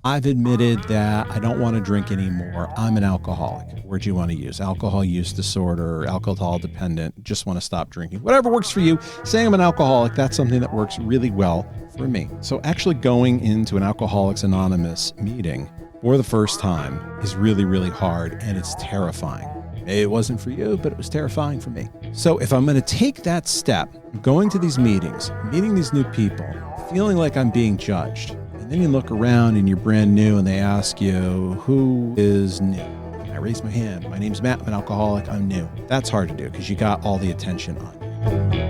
I've admitted that I don't want to drink anymore. I'm an alcoholic. Word you want to use. Alcohol use disorder, alcohol dependent, just want to stop drinking. Whatever works for you. Saying I'm an alcoholic, that's something that works really well for me. So actually going into an Alcoholics Anonymous meeting for the first time is really, really hard, and it's terrifying. Maybe it wasn't for you, but it was terrifying for me. So if I'm going to take that step, going to these meetings, meeting these new people, feeling like I'm being judged, and then you look around and you're brand new and they ask you, who is new? And I raise my hand. My name's Matt. I'm an alcoholic. I'm new. That's hard to do because you got all the attention on you.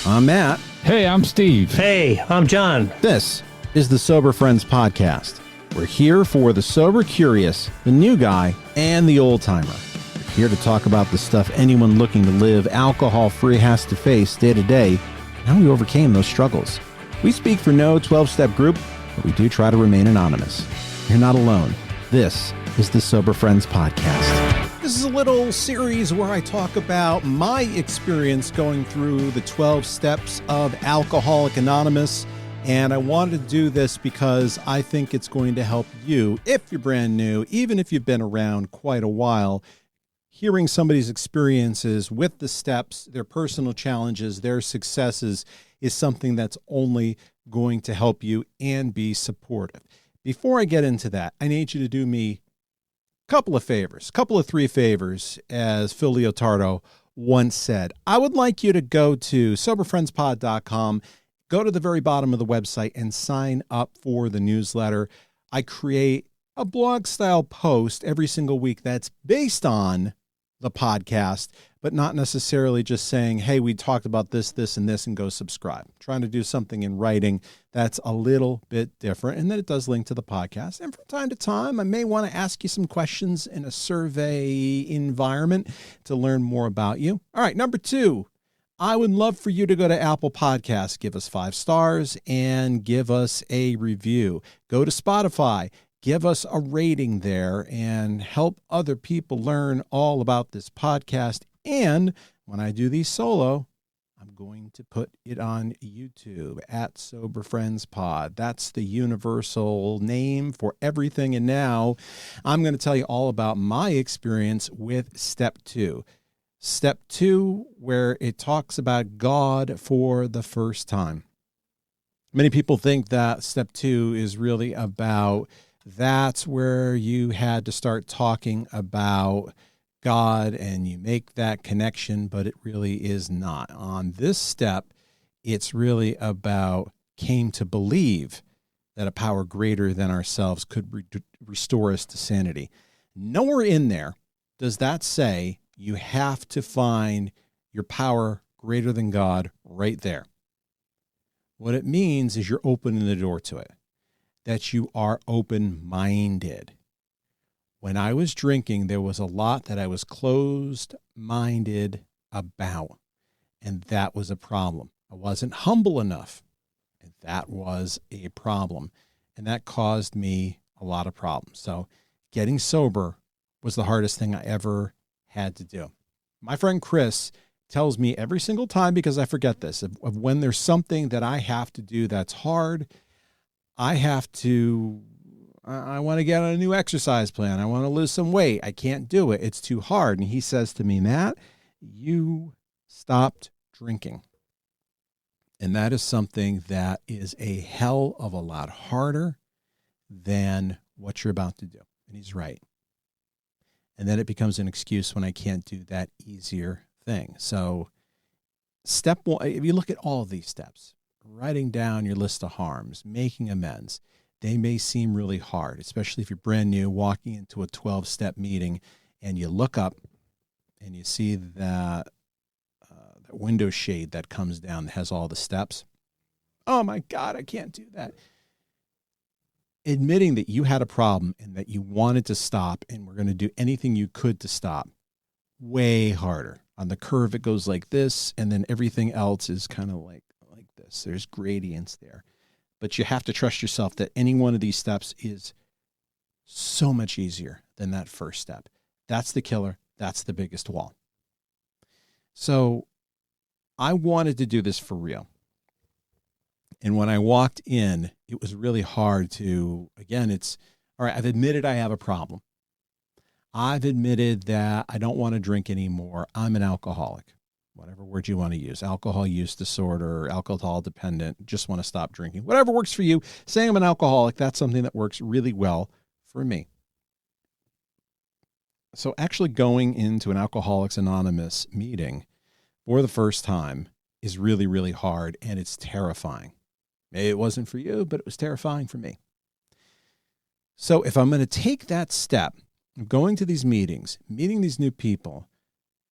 I'm Matt. Hey, I'm Steve. Hey, I'm John. This is the Sober Friends Podcast. We're here for the sober curious, the new guy, and the old timer. We're here to talk about the stuff anyone looking to live alcohol-free has to face day to day, and how we overcame those struggles. We speak for no 12-step group, but we do try to remain anonymous. You're not alone. This is the Sober Friends Podcast. This is a little series where I talk about my experience going through the 12 steps of Alcoholic Anonymous. And I wanted to do this because I think it's going to help you, if you're brand new, even if you've been around quite a while. Hearing somebody's experiences with the steps, their personal challenges, their successes is something that's only going to help you and be supportive. Before I get into that, I need you to do me a couple of three favors, as Phil Leotardo once said. I would like you to go to soberfriendspod.com, go to the very bottom of the website and sign up for the newsletter. I create a blog style post every single week that's based on the podcast, but not necessarily just saying, hey, we talked about this, this, and this, and go subscribe. I'm trying to do something in writing that's a little bit different, and then it does link to the podcast. And from time to time, I may want to ask you some questions in a survey environment to learn more about you. All right, number 2, I would love for you to go to Apple Podcasts, give us 5 stars, and give us a review. Go to Spotify. Give us a rating there and help other people learn all about this podcast. And when I do these solo, I'm going to put it on YouTube at Sober Friends Pod. That's the universal name for everything. And now I'm going to tell you all about my experience with Step 2. Step 2, where it talks about God for the first time. Many people think that Step 2 is really about that's where you had to start talking about God and you make that connection, but it really is not. On this step, it's really about came to believe that a power greater than ourselves could restore us to sanity. Nowhere in there does that say you have to find your power greater than God right there. What it means is you're opening the door to it, that you are open-minded. When I was drinking, there was a lot that I was closed-minded about, and that was a problem. I wasn't humble enough, and that was a problem, and that caused me a lot of problems. So getting sober was the hardest thing I ever had to do. My friend Chris tells me every single time, because I forget this, of when there's something that I have to do that's hard, I want to get on a new exercise plan. I want to lose some weight. I can't do it. It's too hard. And he says to me, Matt, you stopped drinking. And that is something that is a hell of a lot harder than what you're about to do. And he's right. And then it becomes an excuse when I can't do that easier thing. So step 1, if you look at all of these steps, writing down your list of harms, making amends, they may seem really hard, especially if you're brand new, walking into a 12-step meeting and you look up and you see that window shade that comes down that has all the steps. Oh my God, I can't do that. Admitting that you had a problem and that you wanted to stop and were going to do anything you could to stop, way harder. On the curve, it goes like this, and then everything else is kind of like this. There's gradients there. But you have to trust yourself that any one of these steps is so much easier than that first step. That's the killer. That's the biggest wall. So I wanted to do this for real. And when I walked in, it was really hard to, again, it's, all right, I've admitted I have a problem. I've admitted that I don't want to drink anymore. I'm an alcoholic, whatever word you want to use, alcohol use disorder, alcohol dependent, just want to stop drinking, whatever works for you. Saying I'm an alcoholic, that's something that works really well for me. So actually going into an Alcoholics Anonymous meeting for the first time is really, really hard, and it's terrifying. Maybe it wasn't for you, but it was terrifying for me. So if I'm going to take that step of going to these meetings, meeting these new people,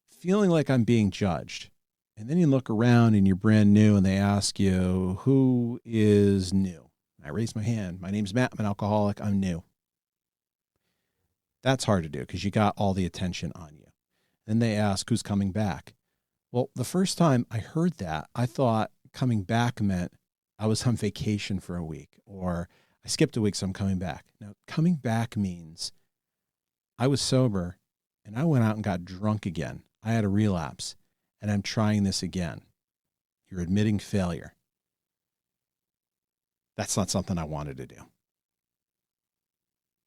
feeling like I'm being judged, and then you look around and you're brand new and they ask you, who is new? I raise my hand. My name's Matt. I'm an alcoholic. I'm new. That's hard to do because you got all the attention on you. Then they ask, who's coming back? Well, the first time I heard that, I thought coming back meant I was on vacation for a week, or I skipped a week, so I'm coming back. Now, coming back means I was sober and I went out and got drunk again. I had a relapse and I'm trying this again. You're admitting failure. That's not something I wanted to do.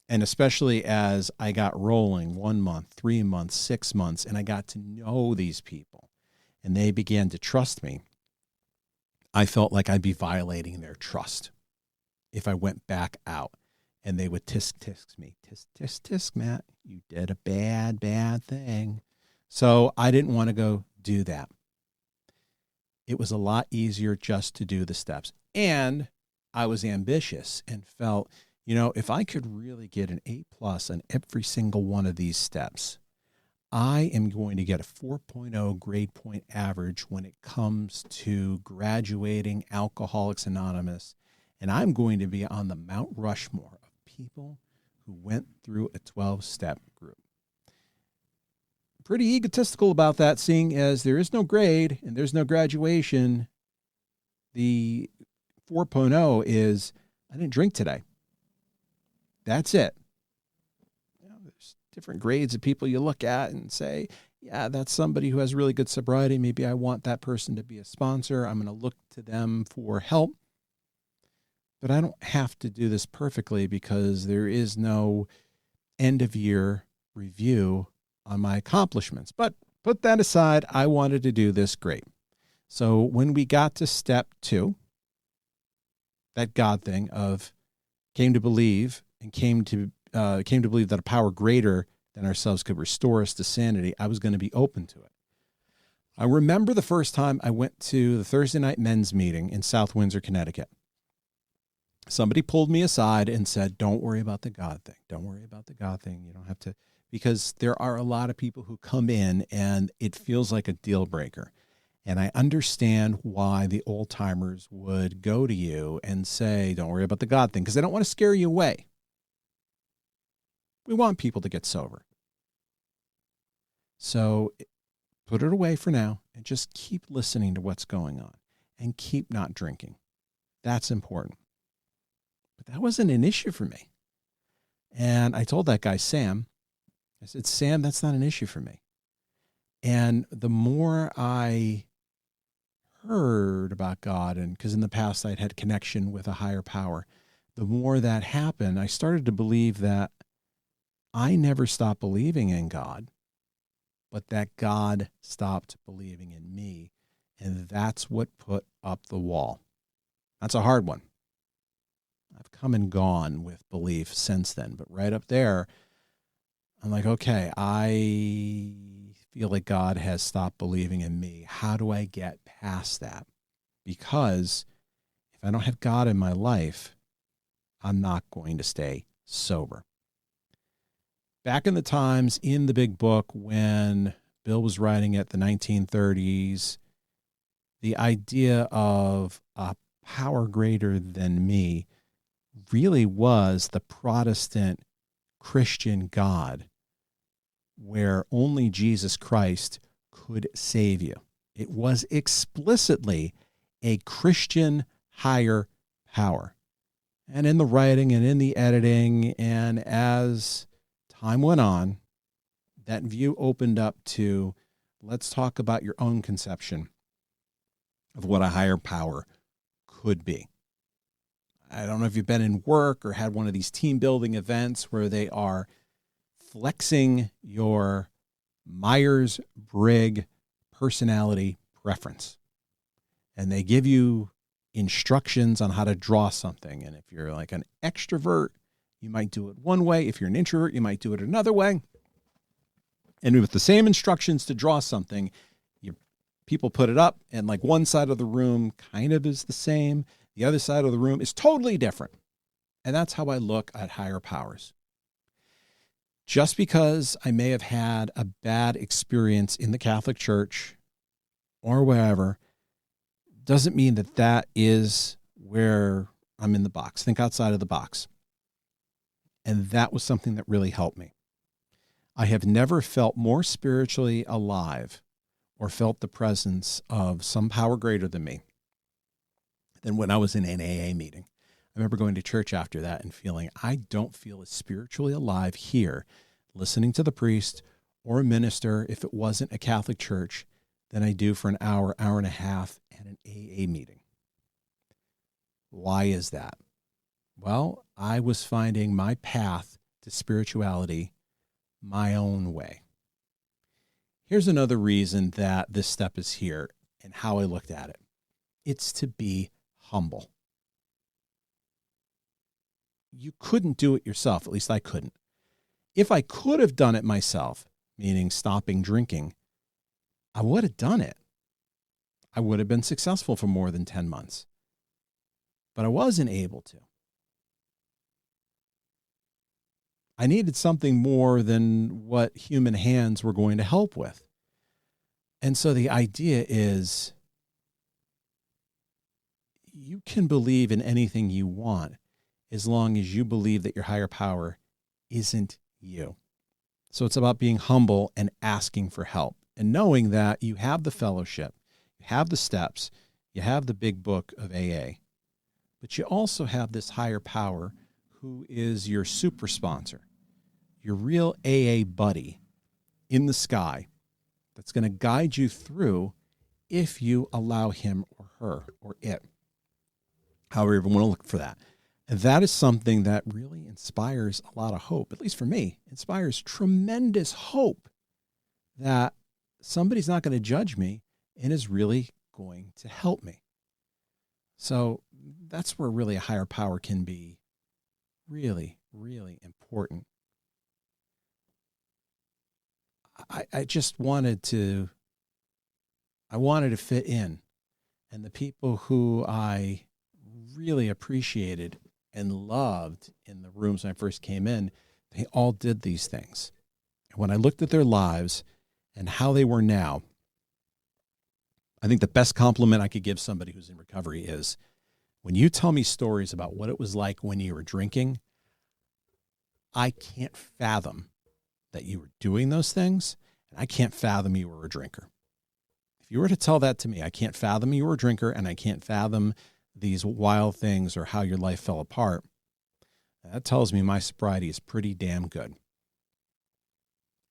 And especially as I got rolling 1 month, 3 months, 6 months, and I got to know these people and they began to trust me, I felt like I'd be violating their trust if I went back out and they would tisk me. Tisk, Matt, you did a bad thing. So I didn't want to go do that. It was a lot easier just to do the steps. And I was ambitious and felt, if I could really get an A+ on every single one of these steps, I am going to get a 4.0 grade point average when it comes to graduating Alcoholics Anonymous. And I'm going to be on the Mount Rushmore of people who went through a 12-step group. Pretty egotistical about that, seeing as there is no grade and there's no graduation. The 4.0 is, I didn't drink today. That's it. There's different grades of people you look at and say, yeah, that's somebody who has really good sobriety. Maybe I want that person to be a sponsor. I'm going to look to them for help. But I don't have to do this perfectly because there is no end of year review on my accomplishments. But put that aside, I wanted to do this great. So when we got to step 2, that God thing of came to believe that a power greater than ourselves could restore us to sanity, I was going to be open to it. I remember the first time I went to the Thursday night men's meeting in South Windsor, Connecticut. Somebody pulled me aside and said, don't worry about the God thing. Don't worry about the God thing. You don't have to, because there are a lot of people who come in and it feels like a deal breaker. And I understand why the old timers would go to you and say, don't worry about the God thing, because they don't want to scare you away. We want people to get sober. So put it away for now and just keep listening to what's going on and keep not drinking. That's important. But that wasn't an issue for me. And I told that guy, Sam, I said, Sam, that's not an issue for me. And the more I heard about God, and because in the past I'd had connection with a higher power, the more that happened, I started to believe that I never stopped believing in God, but that God stopped believing in me. And that's what put up the wall. That's a hard one. I've come and gone with belief since then, but right up there, I'm like, okay, I feel like God has stopped believing in me. How do I get past that? Because if I don't have God in my life, I'm not going to stay sober. Back in the times in the big book when Bill was writing it, the 1930s, the idea of a power greater than me really was the Protestant Christian God, where only Jesus Christ could save you. It was explicitly a Christian higher power. And in the writing and in the editing, and as time went on, that view opened up to, let's talk about your own conception of what a higher power could be. I don't know if you've been in work or had one of these team building events where they are flexing your Myers-Briggs personality preference. And they give you instructions on how to draw something. And if you're like an extrovert, you might do it one way. If you're an introvert, you might do it another way. And with the same instructions to draw something, people put it up, and like one side of the room kind of is the same. The other side of the room is totally different. And that's how I look at higher powers. Just because I may have had a bad experience in the Catholic Church or wherever doesn't mean that that is where I'm in the box. Think outside of the box. And that was something that really helped me. I have never felt more spiritually alive or felt the presence of some power greater than me than when I was in an AA meeting. I remember going to church after that and feeling, I don't feel as spiritually alive here, listening to the priest or a minister, if it wasn't a Catholic church, than I do for an hour, hour and a half at an AA meeting. Why is that? Well, I was finding my path to spirituality my own way. Here's another reason that this step is here and how I looked at it. It's to be humble. You couldn't do it yourself. At least I couldn't. If I could have done it myself, meaning stopping drinking, I would have done it. I would have been successful for more than 10 months. But I wasn't able to. I needed something more than what human hands were going to help with. And so the idea is you can believe in anything you want as long as you believe that your higher power isn't you. So it's about being humble and asking for help and knowing that you have the fellowship, you have the steps, you have the big book of AA, but you also have this higher power who is your super sponsor, your real AA buddy in the sky that's going to guide you through if you allow him or her or it, however you want to look for that. And that is something that really inspires a lot of hope, at least for me, inspires tremendous hope that somebody's not going to judge me and is really going to help me. So that's where really a higher power can be really, really important. I just wanted to fit in. And the people who I really appreciated and loved in the rooms when I first came in, they all did these things. And when I looked at their lives and how they were now, I think the best compliment I could give somebody who's in recovery is when you tell me stories about what it was like when you were drinking, I can't fathom that you were doing those things, and I can't fathom you were a drinker. If you were to tell that to me, I can't fathom you were a drinker, and I can't fathom these wild things or how your life fell apart. That tells me my sobriety is pretty damn good.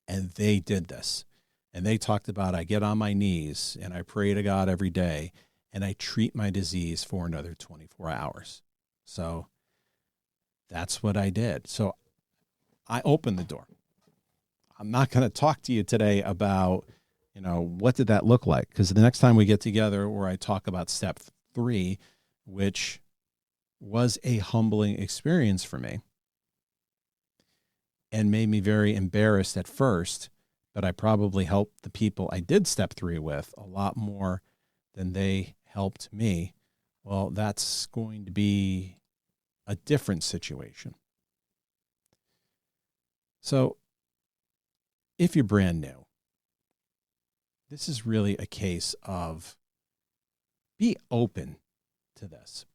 And they did this. And they talked about, I get on my knees and I pray to God every day and I treat my disease for another 24 hours. So that's what I did. So I opened the door. I'm not going to talk to you today about, what did that look like? Because the next time we get together where I talk about step 3, which was a humbling experience for me and made me very embarrassed at first, but I probably helped the people I did step 3 with a lot more than they helped me. Well, that's going to be a different situation. So if you're brand new, this is really a case of be open to this.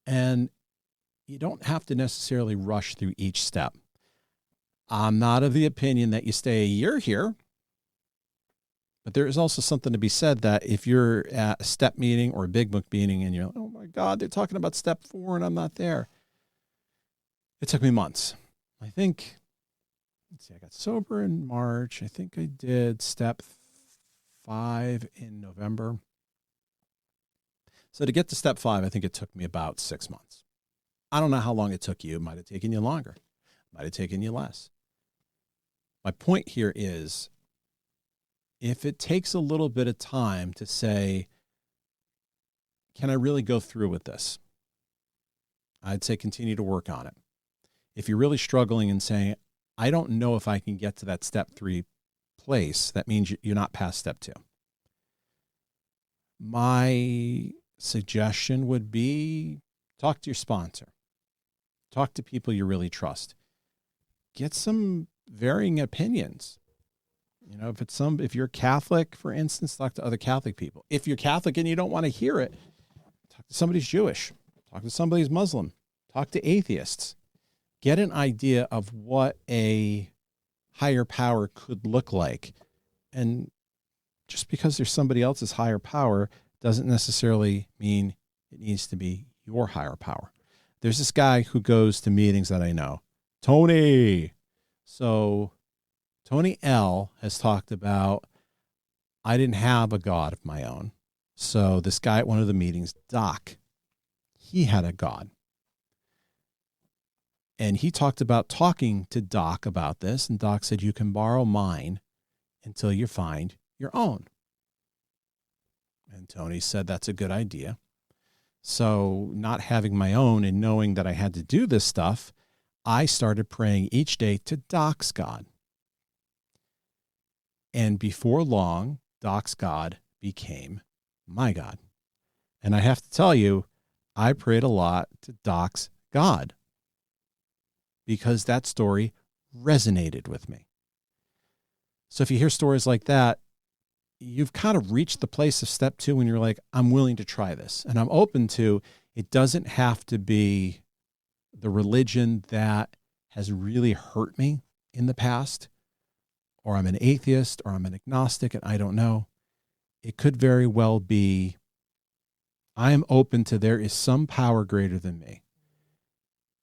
And you don't have to necessarily rush through each step. I'm not of the opinion that you stay a year here, but there is also something to be said that if you're at a step meeting or a big book meeting and you're like, oh my God, they're talking about step 4 and I'm not there. It took me months. I think, I got sober in March. I think I did step 5 in November. So to get to step 5, I think it took me about 6 months. I don't know how long it took you. It might have taken you longer. It might have taken you less. My point here is, if it takes a little bit of time to say, can I really go through with this? I'd say continue to work on it. If you're really struggling and saying, I don't know if I can get to that step 3 place, that means you're not past step 2. My suggestion would be talk to your sponsor. Talk to people you really trust. Get some varying opinions. You know, if you're Catholic, for instance, talk to other Catholic people. If you're Catholic and you don't want to hear it, talk to somebody who's Jewish. Talk to somebody who's Muslim. Talk to atheists. Get an idea of what a higher power could look like. And just because there's somebody else's higher power doesn't necessarily mean it needs to be your higher power. There's this guy who goes to meetings that I know, Tony. So Tony L has talked about, I didn't have a God of my own. So this guy at one of the meetings, Doc, he had a God. And he talked about talking to Doc about this. And Doc said, you can borrow mine until you find your own. And Tony said, that's a good idea. So not having my own and knowing that I had to do this stuff, I started praying each day to Doc's God. And before long, Doc's God became my God. And I have to tell you, I prayed a lot to Doc's God because that story resonated with me. So if you hear stories like that, you've kind of reached the place of step 2 when you're like, I'm willing to try this. And I'm open to, it doesn't have to be the religion that has really hurt me in the past, or I'm an atheist, or I'm an agnostic, and I don't know. It could very well be, I am open to, there is some power greater than me.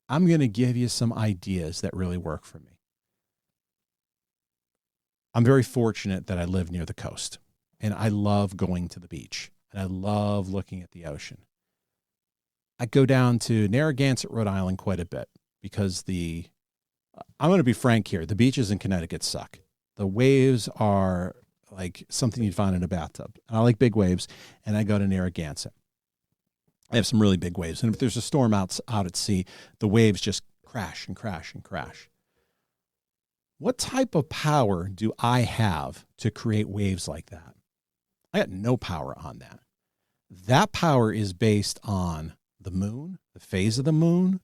I'm going to give you some ideas that really work for me. I'm very fortunate that I live near the coast, and I love going to the beach, and I love looking at the ocean. I go down to Narragansett, Rhode Island quite a bit because I'm going to be frank here, the beaches in Connecticut suck. The waves are like something you'd find in a bathtub. And I like big waves, and I go to Narragansett. I have some really big waves, and if there's a storm out at sea, the waves just crash and crash and crash. What type of power do I have to create waves like that? I got no power on that. That power is based on the moon, the phase of the moon,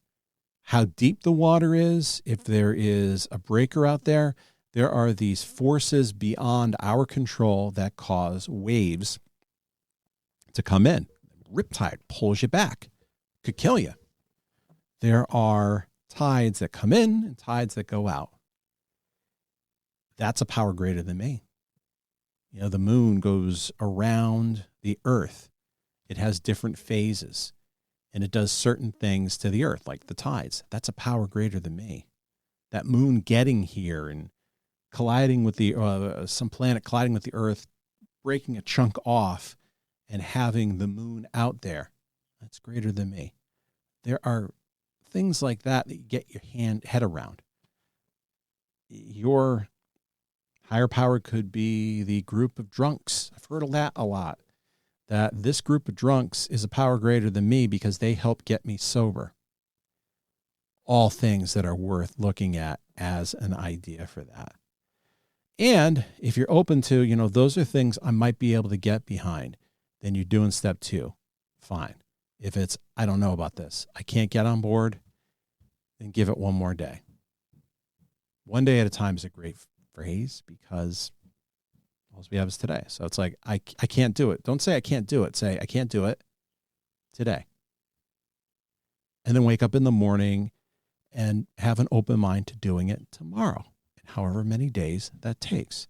how deep the water is. If there is a breaker out there, there are these forces beyond our control that cause waves to come in. Riptide pulls you back, could kill you. There are tides that come in and tides that go out. That's a power greater than me. You know, the moon goes around the earth. It has different phases, and it does certain things to the earth, like the tides. That's a power greater than me. That moon getting here and colliding with some planet colliding with the earth, breaking a chunk off, and having the moon out there, that's greater than me. There are things like that you get your head around. Your higher power could be the group of drunks. I've heard of that a lot, that this group of drunks is a power greater than me because they help get me sober. All things that are worth looking at as an idea for that. And if you're open to, those are things I might be able to get behind, then you're doing step 2. Fine. If it's, I don't know about this, I can't get on board, then give it one more day. One day at a time is a great phrase because all we have is today. So it's like, I can't do it. Don't say I can't do it. Say I can't do it today. And then wake up in the morning and have an open mind to doing it tomorrow, and however many days that takes.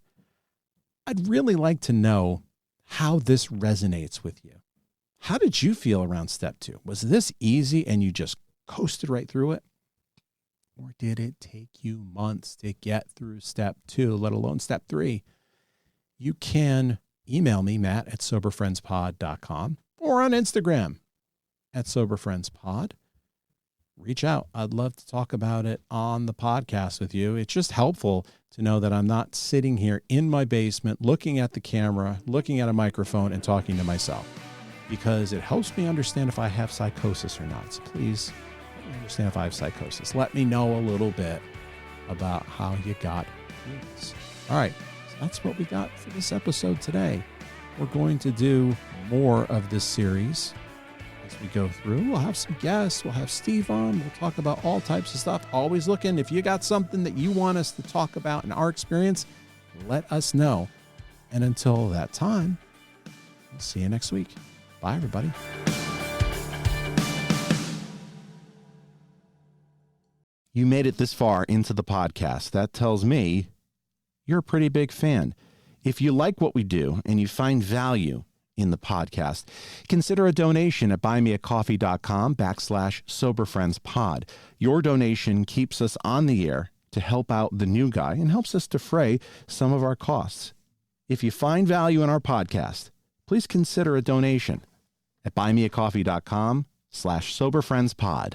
I'd really like to know how this resonates with you. How did you feel around step 2? Was this easy and you just coasted right through it? Or did it take you months to get through step 2, let alone step 3? You can email me, Matt@soberfriendspod.com, or or on Instagram at Sober Friends Pod. Reach out. I'd love to talk about it on the podcast with you. It's just helpful to know that I'm not sitting here in my basement looking at the camera, looking at a microphone and talking to myself, because it helps me understand if I have psychosis or not. So please let me understand if I have psychosis. Let me know a little bit about how you got through this. All right. So that's what we got for this episode today. We're going to do more of this series as we go through. We'll have some guests. We'll have Steve on. We'll talk about all types of stuff. Always looking. If you got something that you want us to talk about in our experience, let us know. And until that time, we'll see you next week. Bye, everybody. You made it this far into the podcast. That tells me you're a pretty big fan. If you like what we do and you find value in the podcast, consider a donation at buymeacoffee.com/soberfriendspod. Your donation keeps us on the air to help out the new guy and helps us defray some of our costs. If you find value in our podcast, please consider a donation at buymeacoffee.com/soberfriendspod.